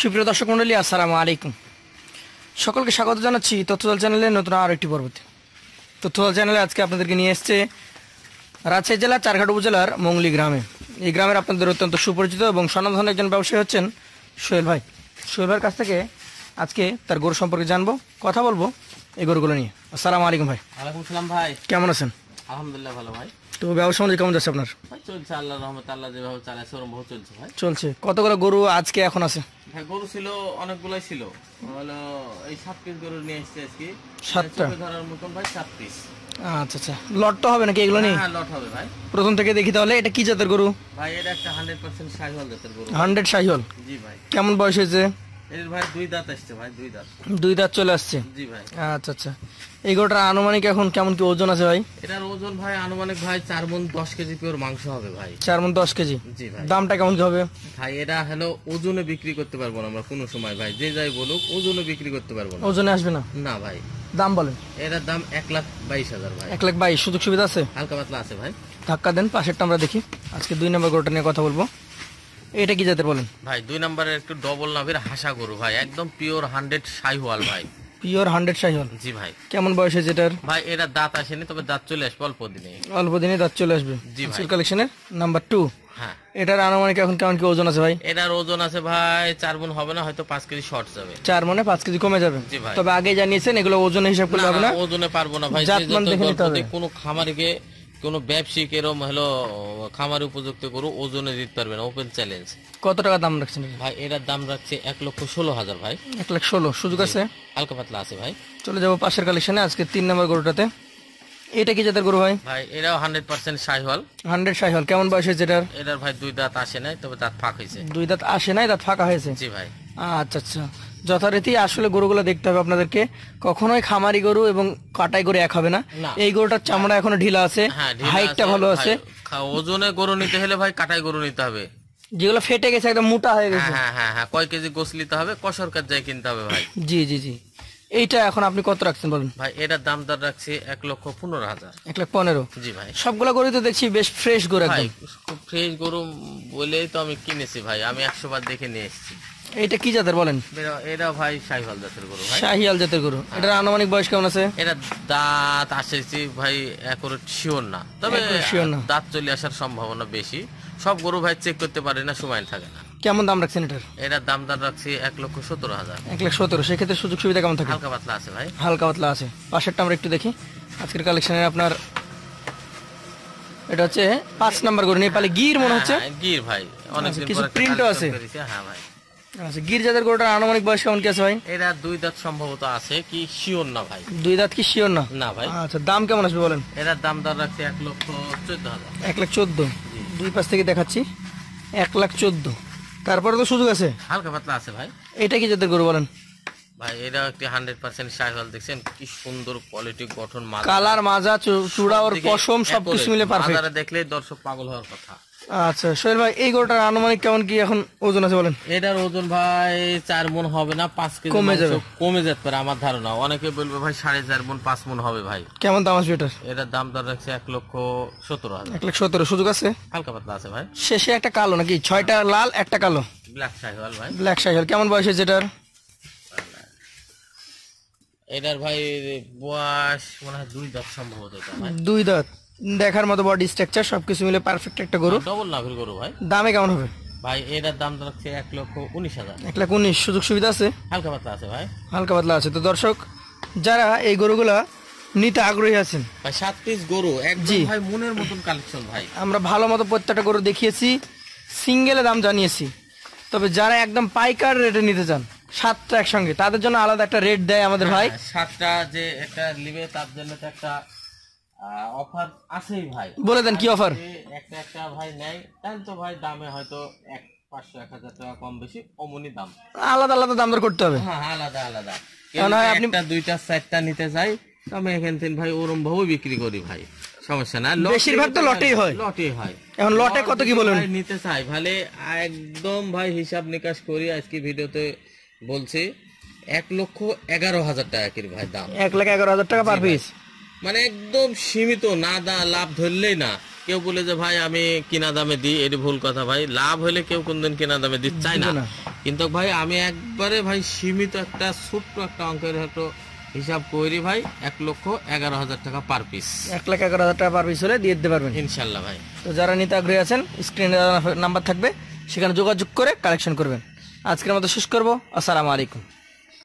সুপ্রিয় দর্শক মণ্ডলী, আসসালামু আলাইকুম। সকলকে স্বাগত জানাচ্ছি তথ্যদল চ্যানেলের নতুন আরও একটি পর্বতে। তথ্যদল চ্যানেলে আজকে আপনাদেরকে নিয়ে এসছে রাজশাহী জেলার চারঘাট উপজেলার মংলি গ্রামে। এই গ্রামের আপনাদের অত্যন্ত সুপরিচিত এবং স্বনামধন্য একজন ব্যবসায়ী হচ্ছেন সোহেল ভাই। সোহেল ভাইয়ের কাছ থেকে আজকে তার গরু সম্পর্কে জানবো, কথা বলবো এই গরুগুলো নিয়ে। আসসালামু আলাইকুম ভাই। ওয়ালাইকুম সালাম ভাই, কেমন আছেন? আলহামদুলিল্লাহ ভালো ভাই। তো ব্যবসা অনুযায়ী কেমন যাচ্ছে আপনার? ভাই চলছে আল্লাহর রহমতে, আল্লাহ যেভাবে চালাচ্ছে ওরকম চলছে ভাই। চলছে। কতগুলো গরু আজকে এখন আছে? ভাই গরু ছিল অনেকগুলাই ছিল, হলো এই 7 পিস গরু নিয়ে এসেছে আজকে। 7টা ধরার মতন ভাই 7 পিস। আচ্ছা আচ্ছা, লট তো হবে নাকি এগুলো নেই? হ্যাঁ লট হবে ভাই। প্রথম থেকে দেখি তাহলে, এটা কি জাতের গরু? ভাই এটা একটা 100% শাহিওয়াল জাতের গরু। 100 শাহিওয়াল? জি ভাই। কেমন বয়স হয়েছে? এর ভাই 2 দাঁত আসছে ভাই, 2 দাঁত। 2 দাঁত চলে আসছে? জি ভাই। আচ্ছা আচ্ছা, এই গরুটার আনুমানিক এখন কেমন কি ওজন আছে ভাই? এটার ওজন ভাই আনুমানিক ভাই 4 মণ 10 কেজি পিওর মাংস হবে ভাই। 4 মণ 10 কেজি? জি ভাই। দামটা কেমন কি হবে? ভাই এটা হলো ওজনে বিক্রি করতে পারবো না আমরা কোনো সময় ভাই, যে যাই বলুক ওজনে বিক্রি করতে পারবো না। ওজনে আসবে না? না ভাই। দাম বলেন। এটার দাম 1,22,000 ভাই। 1,22,000? সুযোগ সুবিধা আছে? হালকা পাতলা আছে ভাই। ধাক্কা দেন, পাশেরটা আমরা দেখি। আজকে 2 নম্বর গরুটা নিয়ে কথা বলবো। এটা কি জাতের বলেন? ভাই 2 নম্বরের একটু ডবল নাভির হাসা গরু ভাই, একদম পিওর 100 শাহিওয়াল ভাই। পিওর 100 শাহিওয়াল? জি ভাই। কেমন বয়স হয়েছে এটার? ভাই এরা দাঁত আসেনি, তবে দাঁত চলে আসবে অল্প দিনে। অল্প দিনে দাঁত চলে আসবে? জি ভাই। কালেকশনের নাম্বার 2। হ্যাঁ। এটার আনুমানিক এখন কেমন কি ওজন আছে ভাই? এটার ওজন আছে ভাই 4 মণ হবে না, হয়তো 5 কেজি শর্ট যাবে। 4 মণে 5 কেজি কমে যাবে? জি ভাই। তবে আগে জানিয়েছেন এগুলো ওজন হিসাব করলে হবে না? ওজনে পারবো না ভাই। জাতমান দেখে নিতে হবে। কোনো খামারিকে কোনো ব্যবসায়িক এরকম হলো খামার উপযুক্ত গরু ওজনে দিতে পারবে না, ওপেন চ্যালেঞ্জ। কত টাকা দাম রাখছেন ভাই এটার দাম রাখছে 1,16,000 ভাই। 1,16,000? সুযোগ আছে? হালকা পাতলা আছে ভাই। চলে যাবো পাশের কালেকশনে, আজকে 3 নম্বর গরুটাতে। এটা কি জাতের গরু ভাই? ভাই এটাও 100% শাহিওয়াল। 100 শাহিওয়াল? কেমন বয়স হয়েছে এটার? এটার ভাই 2 দাঁত আসে নাই, তবে দাঁত ফাঁক হয়েছে। 2 দাঁত আসে নাই, দাঁত ফাঁকা হয়েছে? জি ভাই। আচ্ছা আচ্ছা, যথারীতি আসলে গরুগুলো দেখতে হবে আপনাদেরকে। কখনোই খামারি গরু এবং কাটাই গরু এক হবে না। এই গরুটার চামড়া এখনো ঢিলা আছে, হাইটটা ভালো আছে। ওজনে গরু নিতে হলে ভাই কাটাই গরু নিতে হবে, যেগুলো ফেটে গেছে একদম মোটা হয়ে গেছে। হ্যাঁ হ্যাঁ হ্যাঁ, কয় কেজি গোস নিতে হবে, কসর কাজ যাই কিনতে হবে ভাই। জি জি জি। এইটা এখন আপনি কত রাখছেন বলেন? ভাই এটার দাম দর রাখছি 1,15,000। 1,15,000? জি ভাই। সবগুলা গরু তো দেখছি বেশ ফ্রেশ গরু ভাই একদম। খুব ফ্রেশ গরু বলেই তো আমি কিনেছি ভাই, আমি 100 বার দেখে নিয়ে এসেছি। এইটা কি জাতের বলেন? এটা ভাই শাহিওয়াল জাতের গরু ভাই। শাহিওয়াল জাতের গরু? এটার আনুমানিক বয়স কেমন আছে? এটা দাঁত আসেছি ভাই একুরেট শিওর না, তবে দাঁত চলে আসার সম্ভাবনা বেশি। সব গরু ভাই চেক করতে পারে না, সময় থাকে না। কেমন দাম রাখছেন এটার? এটার দাম দর রাখছি 1,17,000। 1,17,000? সেক্ষেত্রে সুযোগ সুবিধা কেমন থাকে? হালকা পাতলা আছে ভাই। হালকা পাতলা আছে। পাশেরটা আমরা একটু দেখি আজকের কালেকশনের। আপনার এটা হচ্ছে 5 নম্বর গরু, নেপালি গির মনে হচ্ছে। গির ভাই, অনেকদিন কিছু পরে প্রিন্টও আছে। হ্যাঁ ভাই। আচ্ছা, গির জাতের গরুটার আনুমানিক বয়স কেমন কি আছে ভাই? এরা 2 দাঁত সম্ভবত আছে, কি শিওর না ভাই। 2 দাঁত কি শিওর না? না ভাই। আচ্ছা, দাম কেমন আসবে বলেন? এটার দাম দর রাখছে 1,14,000। 1,14,000? দুই পাশ থেকে দেখাচ্ছি, 1,14,000। তারপরে তো সুযোগ আছে? হালকা পাতলা আছে ভাই। এটা কি জাতের গরু বলেন? ভাই এটা একটি 100% শাহিওয়াল, দেখছেন কি সুন্দর কোয়ালিটি, গঠন, কালার, মাজা, চূড়া ওর পশম সবকিছু মিলে পারফেক্ট। বাজারে দেখলে দর্শক পাগল হওয়ার কথা। আচ্ছা সোহেল ভাই, এই গরুটার আনুমানিক কেমন কি এখন ওজন আছে বলেন? এটার ওজন ভাই 4 মণ হবে না, 5 কেজি কমে যাবে? কমে যেতে পারে আমার ধারণা। অনেকে বলবে ভাই 4.5 মণ 5 মণ হবে ভাই। কেমন দাম আসবে এটার? এটার দাম দর রাখছে 1,17,000। 1,17,000? সুযোগ আছে? হালকা পাতলা আছে ভাই। শেষে একটা কালো নাকি? 6টা লাল, একটা কালো? ব্ল্যাক শাহিওয়াল ভাই। ব্ল্যাক শাহিওয়াল? কেমন বয়স হয়েছে এটার? এটার ভাই বয়স মনে হয় 2 দাঁত সম্ভবত। এটা ভাই 2 দাঁত? দেখার মতো বডি স্ট্রাকচার, সবকিছু মিলে পারফেক্ট একটা গরু। ডবল নাভির গরু ভাই। দামে কেমন হবে ভাই এটার দাম রাখছে 1,19,000। 1,19,000? সুযোগ সুবিধা আছে? হালকা পাতলা আছে ভাই। হালকা পাতলা আছে। তো দর্শক যারা এই গরুগুলা নিতে আগ্রহী আছেন, ভাই 7 পিস গরু একদম ভাই মনের মতন কালেকশন ভাই। আমরা ভালো মতো প্রত্যেকটা গরু দেখিয়েছি, সিঙ্গেলে দাম জানিয়েছি। তবে যারা একদম পাইকার রেটে নিতে চান 7টা একসঙ্গে, তাদের জন্য আলাদা একটা রেট দেয় আমাদের ভাই। 7টা যে একটা লিবে তার জন্য তো একটা অফার আছেই ভাই। বলে দেন কি অফার? একটা ভাই নেয় তাহলে তো ভাই দামে হয়তো 500-1,000 টাকা কম বেশি অমনি দাম। আলাদা আলাদা দাম দর করতে হবে? হ্যাঁ আলাদা আলাদা। আপনি 1টা 2টা 4টা নিতে চাই, আমি এখান থেকে ভাই ওরম ভাবে বিক্রি করি ভাই, সমস্যা না। বেশিরভাগ তো লটেই হয়। লটেই হয়। এখন লটে কত কি বলেন? নিতে চাই ভালে একদম ভাই হিসাব নিকাশ করি আজকে ভিডিওতে বলছি 1,11,000 টাকা কি ভাই দাম। 1,11,000 টাকা পার পিস? মানে একদম সীমিত, না লাভ ধরলেই না। কেউ বলে যে ভাই আমি কিনা দামে দিই, এটি ভুল কথা ভাই। লাভ হলে কেউ কোনদিন কিনা দামে দিতে চায় না। কিন্তু ভাই আমি একবারে ভাই সীমিত একটা ছোট্ট একটা অঙ্কের হয়তো হিসাব করি ভাই, 1,11,000 টাকা পার পিস। 1,11,000 টাকা পার পিস হলে দিয়ে দিতে পারবেন ইনশাল্লাহ ভাই। তো যারা নিতে আগ্রহী আছেন স্ক্রিনে নাম্বার থাকবে, সেখানে যোগাযোগ করে কালেকশন করবেন। আজকের মতো শেষ করবো। আসসালামু আলাইকুম।